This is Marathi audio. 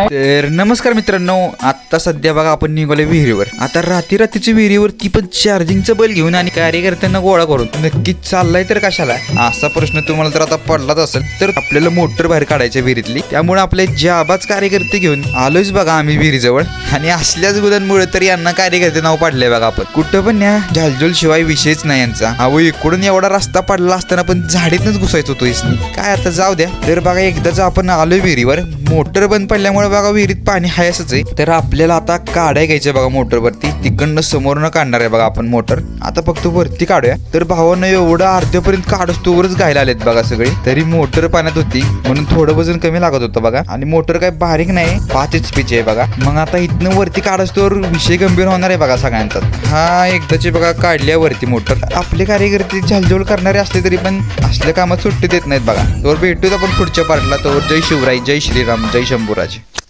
तर नमस्कार मित्रांनो, आता सध्या बघा आपण निघालो विहिरीवर. आता रात्रीची विहिरीवर ती पण चार्जिंगचं बल घेऊन आणि कार्यकर्त्यांना गोळा करून नक्कीच चाललाय तर कशाला, असा प्रश्न तुम्हाला जर आता पडलाच असेल तर आपल्याला मोटर बाहेर काढायच्या विहिरीतली. त्यामुळे आपले जाबाज कार्यकर्ते घेऊन आलोच बघा आम्ही विहिरीजवळ. आणि असल्याच गुदांमुळे तर यांना कार्यकर्ते नाव पाडलंय बघा. आपण कुठं पण न्या, झालझुल शिवाय विषयच नाही यांचा. अहो इकडून एवढा रस्ता पडला असताना पण झाडीतच घुसायचो होतो इसनी. काय आता जाऊ द्या. तर बघा एकदाच आपण आलोय विहिरीवर. मोटर बंद पडल्यामुळे बघा विहिरीत पाणी हाय असंच आहे. तर आपल्याला आता काढाय घ्यायचं बघा मोटरवरती. तिकडनं समोरनं काढणार आहे बघा आपण मोटर. आता फक्त वरती काढूया. तर भावानं एवढं अर्ध्यापर्यंत काढस्तोवरच घायला आलेत बघा सगळे. तरी मोटर पाण्यात होती म्हणून थोडं वजन कमी लागत होतं बघा. आणि मोटर काय बारीक नाही, 5 HP आहे बघा. मग आता इथनं वरती काढस्तोवर विषय गंभीर होणार आहे बघा सगळ्यांचा. हा एकदाची बघा काढल्या वरती मोटर. आपले कार्यकर्ते झालझोल करणारे असले तरी पण असल्या कामात सुट्टी देत नाहीत बघा. तर भेटूच आपण पुढच्या पार्टला. तर जय शिवराय, जय श्रीराम, जय शंभूराज.